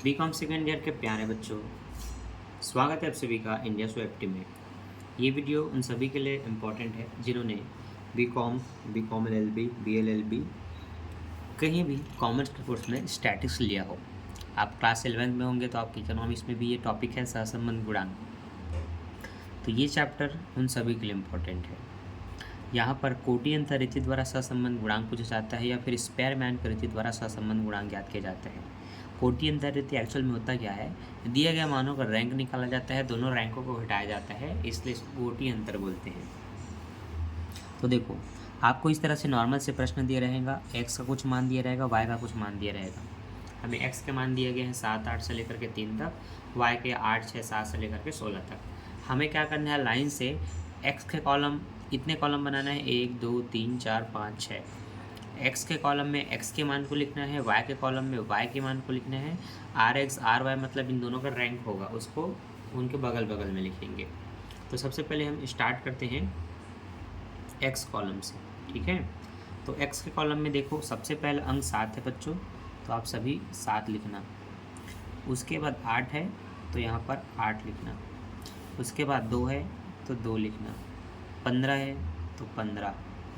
BCom second year के प्यारे बच्चों, स्वागत है आप सभी का इंडिया SWIFT में। ये वीडियो उन सभी के लिए इम्पोर्टेंट है जिन्होंने बीकॉम LLB BLLB कहीं भी कॉमर्स के कोर्स में स्टैटिक्स लिया हो। आप क्लास 11 में होंगे तो आपकी इकोनॉमिक्स में भी ये टॉपिक है सहसंबंध गुणांक। तो ये चैप्टर उन सभी के लिए इम्पोर्टेंट है। यहाँ पर कोटि अंतर रीति द्वारा सहसंबंध गुणांक पूछा जाता है या फिर स्पेयरमैन की रीति द्वारा सहसंबंध गुणांक ज्ञात किए जाते हैं। कोटि अंतर रीति एक्चुअल में होता क्या है, दिए गए मानों का रैंक निकाला जाता है, दोनों रैंकों को घटाया जाता है, इसलिए इसको कोटि अंतर बोलते हैं। तो देखो, आपको इस तरह से नॉर्मल से प्रश्न दिया रहेगा, एक्स का कुछ मान दिया रहेगा, वाई का कुछ मान दिया रहेगा। हमें एक्स के मान दिए गए हैं 7 8 से लेकर के 3 तक, वाई के 8 6 7 से लेकर के 16 तक। हमें क्या करना है, लाइन से एक्स के कॉलम इतने कॉलम बनाना है, 1 2 3 4 5 6। एक्स के कॉलम में एक्स के मान को लिखना है, वाई के कॉलम में वाई के मान को लिखना है। आर एक्स आर वाई मतलब इन दोनों का रैंक होगा, उसको उनके बगल बगल में लिखेंगे। तो सबसे पहले हम स्टार्ट करते हैं एक्स कॉलम से, ठीक है। तो एक्स के कॉलम में देखो, सबसे पहला अंक 7 है बच्चों, तो आप सभी 7 लिखना। उसके बाद 8 है तो यहाँ पर 8 लिखना। उसके बाद 2 है तो 2 लिखना। 15 है तो 15,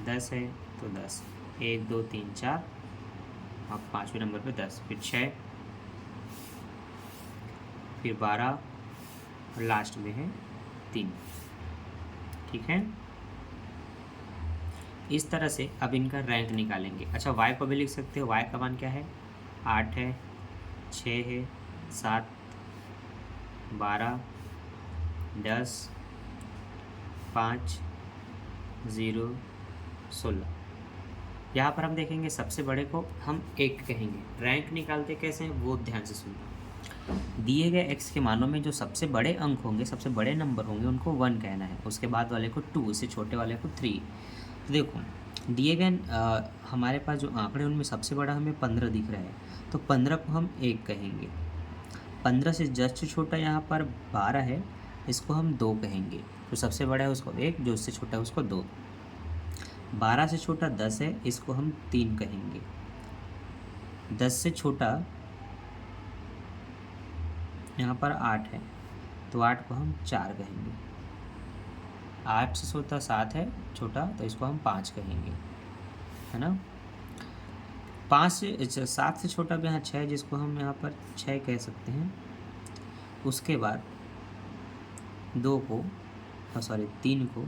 10 है तो 10, 1 2 3 4, अब 5वें नंबर पे 10, फिर 6, फिर 12 और लास्ट में है 3, ठीक है। इस तरह से अब इनका रैंक निकालेंगे। अच्छा, वाई को भी लिख सकते हो, वाई का मान क्या है, 8 है, 6 है, 7, 12, 10, 5, 0, 16। यहाँ पर हम देखेंगे सबसे बड़े को हम 1 कहेंगे। रैंक निकालते कैसे हैं वो ध्यान से सुनना। दिए गए x के मानों में जो सबसे बड़े अंक होंगे, सबसे बड़े नंबर होंगे, उनको 1 कहना है। उसके बाद वाले को 2, इससे छोटे वाले को 3। तो देखो, दिए गए हमारे पास जो आंकड़े उनमें सबसे बड़ा हमें 15 दिख रहा है, तो 15 को हम 1 कहेंगे। 15 से जस्ट छोटा यहाँ पर 12 है, इसको हम 2 कहेंगे। जो सबसे बड़ा है उसको 1, जो उससे छोटा है उसको 2। 12 से छोटा 10 है, इसको हम 3 कहेंगे। 10 से छोटा यहाँ पर 8 है, तो 8 को हम 4 कहेंगे। 8 से छोटा 7 है छोटा, तो इसको हम 5 कहेंगे, है ना। 7 से छोटा भी यहाँ 6 है, जिसको हम यहाँ पर 6 कह सकते हैं। उसके बाद 3 को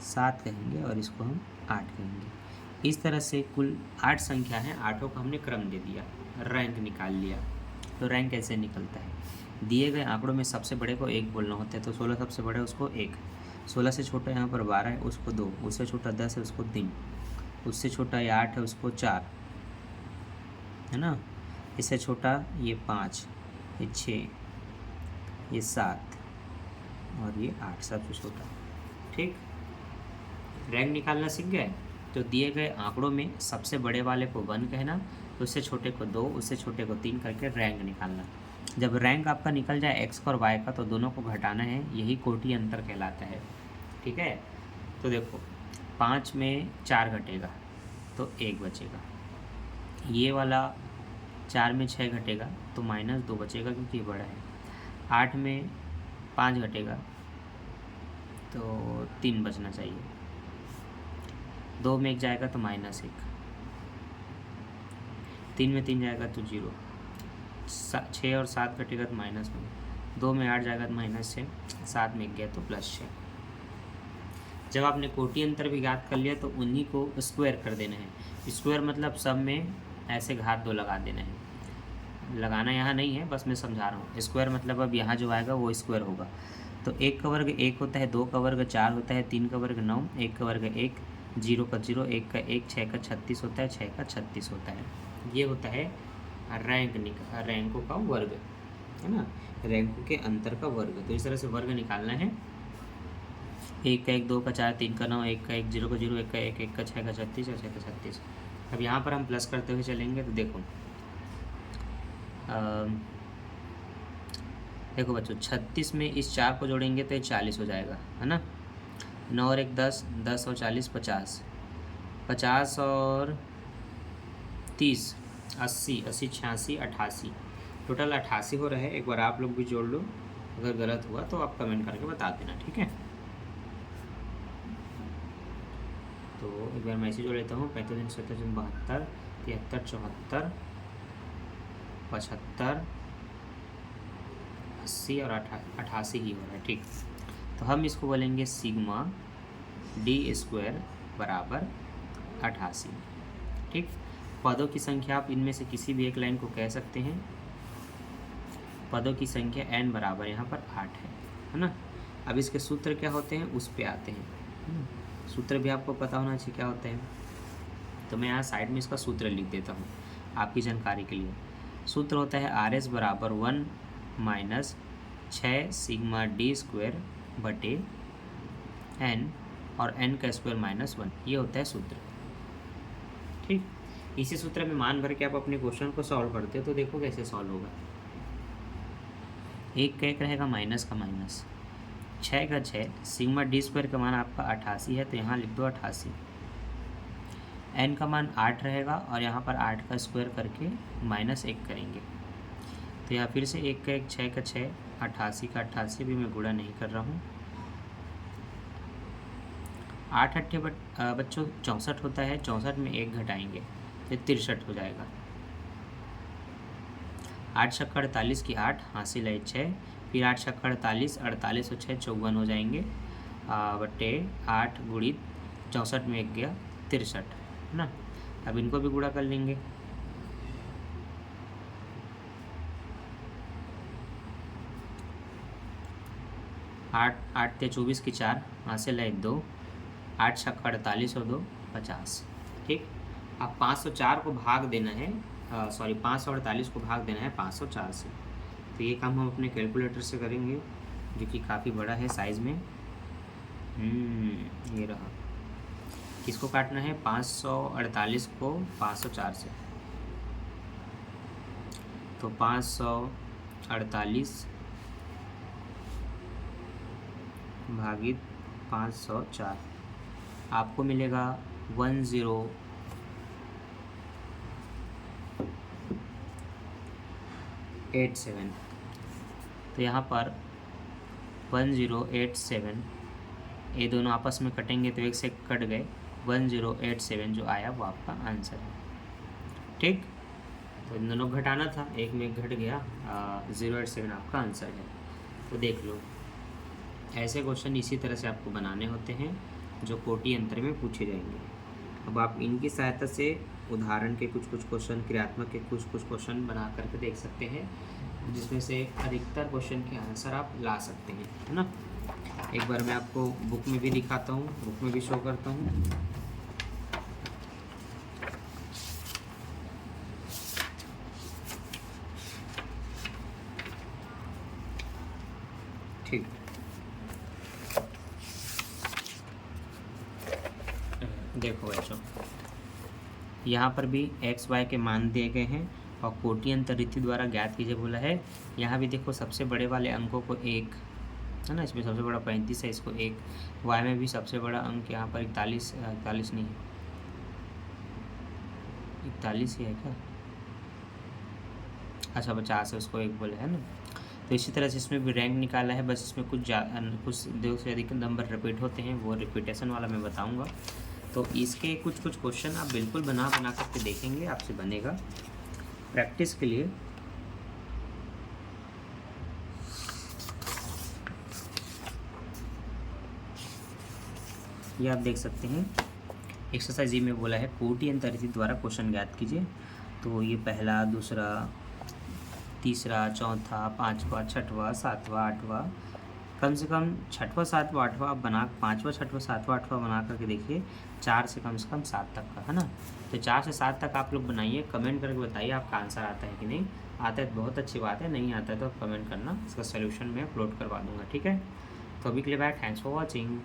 7 कहेंगे और इसको हम 8 कहेंगे। इस तरह से कुल 8 संख्या है, 8 को हमने क्रम दे दिया, रैंक निकाल लिया। तो रैंक कैसे निकलता है, दिए गए आंकड़ों में सबसे बड़े को 1 बोलना होता है, तो 16 सबसे बड़ा है उसको 1। 16 से छोटा यहाँ पर 12 है, उसको 2। उससे छोटा 10 है, उसको 3। उससे छोटा ये 8 है, उसको 4, है ना। इससे छोटा ये 5, ये 6, ये 7 और ये 8, सबसे छोटा, ठीक। रैंक निकालना सीख गए। तो दिए गए आंकड़ों में सबसे बड़े वाले को 1 कहना, उससे छोटे को 2, उससे छोटे को 3 करके रैंक निकालना। जब रैंक आपका निकल जाए एक्स और वाई का, तो दोनों को घटाना है, यही कोटि अंतर कहलाता है, ठीक है। तो देखो, 5 में 4 घटेगा तो 1 बचेगा। ये वाला 4 में 6 घटेगा तो -2 बचेगा, क्योंकि ये बड़ा है। 8 में 5 घटेगा तो 3 बचना चाहिए। 2 में 1 जाएगा तो -1, 3 में 3 जाएगा तो 0, 6 और 7 घटेगा तो -1, 2 में 8 जाएगा तो -6, 7 में 1 गया तो +6। जब आपने कोटि अंतर भी ज्ञात कर लिया तो उन्हीं को स्क्वायर कर देना है। स्क्वायर मतलब सब में ऐसे घात 2 लगा देना है। लगाना यहाँ नहीं है, बस मैं समझा रहा हूँ। स्क्वायर मतलब अब यहाँ जो आएगा वो स्क्वायर होगा। तो 1 का वर्ग 1 होता है, 2 का वर्ग 4 होता है, 3 का वर्ग 9, 1 का वर्ग 1, 0 का 0, 1 का 1, 6 का 36 होता है, 6 का 36 होता है। ये होता है रैंकों का वर्ग, है ना, रैंकों के अंतर का वर्ग। तो इस तरह से वर्ग निकालना है। 1 का 1, 2 का 4, 3 का 9, 1 का 1, 0 का 0, 1 का 1, 1 का 6 का 36 और 6 का 36। अब यहाँ पर हम प्लस करते हुए चलेंगे। तो देखो देखो बच्चों, 36 में इस 4 को जोड़ेंगे तो ये 40 हो जाएगा, है ना। 9 और 1 10, 10 और 40 50, 50 और 30 80, 80, 86, 88, टोटल 88 हो रहा है। एक बार आप लोग भी जोड़ लो, अगर गलत हुआ तो आप कमेंट करके बता देना, ठीक है। तो एक बार मैं इसे जोड़ लेता हूँ, 35, 37, 72, 73, 74, 75, 80 और 88 ही हो रहा है, ठीक। तो हम इसको बोलेंगे सिग्मा डी स्क्वायर बराबर 88, ठीक। पदों की संख्या आप इनमें से किसी भी एक लाइन को कह सकते हैं। पदों की संख्या n बराबर यहाँ पर 8 है ना। अब इसके सूत्र क्या होते हैं उस पे आते हैं। सूत्र भी आपको पता होना चाहिए क्या होते हैं, तो मैं यहाँ साइड में इसका सूत्र लिख देता हूँ आपकी जानकारी के लिए। सूत्र होता है RS बराबर 1 माइनस 6 सिग्मा डी स्क्वायर बटे n और n का स्क्वायर माइनस 1, ये होता है सूत्र, ठीक। इसी सूत्र में मान भर के आप अपने क्वेश्चन को सॉल्व करते हो तो देखो कैसे सॉल्व होगा। एक का एक रहेगा, माइनस का माइनस, 6 का 6, सिग्मा डी स्क्वायर का मान आपका 88 है तो यहाँ लिख दो 88, n का मान 8 रहेगा और यहाँ पर 8 का स्क्वायर करके माइनस 1 करेंगे। तो यहाँ फिर से एक का एक, 6 का 6, 88 का 88 भी मैं गुणा नहीं कर रहा हूँ। 8 अट्ठे बच्चों 64 होता है, 64 में 1 घटाएंगे तो 63 हो जाएगा। 8 छक्का 48 की 8, हासिल है 6, फिर 8 छक्का 48, 48 और 6 54 हो जाएंगे बटे 8 गुणित 64 में 1 गया 63, है ना। अब इनको भी गुणा कर लेंगे। 8 ते 24 की 4, हासिल है 2, 8 छक्का 48 और 2 50, ठीक। अब 504 को भाग देना है, 548 को भाग देना है 504 से। तो ये काम हम अपने कैलकुलेटर से करेंगे जो कि काफ़ी बड़ा है साइज़ में। ये रहा। किसको काटना है? 548 को 504 से। तो 548 भागित 504 आपको मिलेगा 1087। तो यहाँ पर 1087, ये दोनों आपस में कटेंगे तो एक से कट गए, 1087 जो आया वो आपका आंसर है, ठीक। तो इन दोनों घटाना था, एक में घट गया, 087 आपका आंसर है। तो देख लो, ऐसे क्वेश्चन इसी तरह से आपको बनाने होते हैं जो कोटि अंतर में पूछे जाएंगे। अब आप इनकी सहायता से उदाहरण के कुछ क्वेश्चन, क्रियात्मक के कुछ क्वेश्चन बना करके देख सकते हैं, जिसमें से अधिकतर क्वेश्चन के आंसर आप ला सकते हैं, है ना। एक बार मैं आपको बुक में भी दिखाता हूँ, बुक में भी शो करता हूँ। ठीक, देखो बच्चों, यहाँ पर भी x y के मान दिए गए हैं और कोटि अंतर रीति द्वारा ज्ञात कीजिए बोला है। यहाँ भी देखो, सबसे बड़े वाले अंकों को 1 है ना, इसमें सबसे बड़ा 35 है, इसको 1। y में भी सबसे बड़ा अंक यहाँ पर 41 नहीं है, 41 ही है क्या? अच्छा 50 है, उसको 1 बोले है ना। तो इसी तरह से इसमें भी रैंक निकाला है, बस इसमें कुछ 2 से अधिक नंबर रिपीट होते हैं, वो रिपीटेशन वाला मैं बताऊँगा। तो इसके कुछ क्वेश्चन आप बिल्कुल बना करके देखेंगे, आपसे बनेगा प्रैक्टिस के लिए। ये आप देख सकते हैं, एक्सरसाइज में बोला है कोटि अंतर रीति द्वारा क्वेश्चन ज्ञात कीजिए। तो ये पहला, दूसरा, तीसरा, चौथा, पाँचवा, छठवां, सातवां, आठवां, कम से कम छठवां, सातवां, आठवां आप बना, पाँचवां, छठवां, सातवां, आठवां बना करके देखिए, 4 से कम 7 तक का, है ना। तो 4 से 7 तक आप लोग बनाइए, कमेंट करके बताइए आपका आंसर आता है कि नहीं। आता है तो बहुत अच्छी बात है, नहीं आता है तो कमेंट करना, इसका सोल्यूशन मैं अपलोड करवा दूँगा, ठीक है। तो अभी के लिए बाय, थैंक्स फॉर वॉचिंग।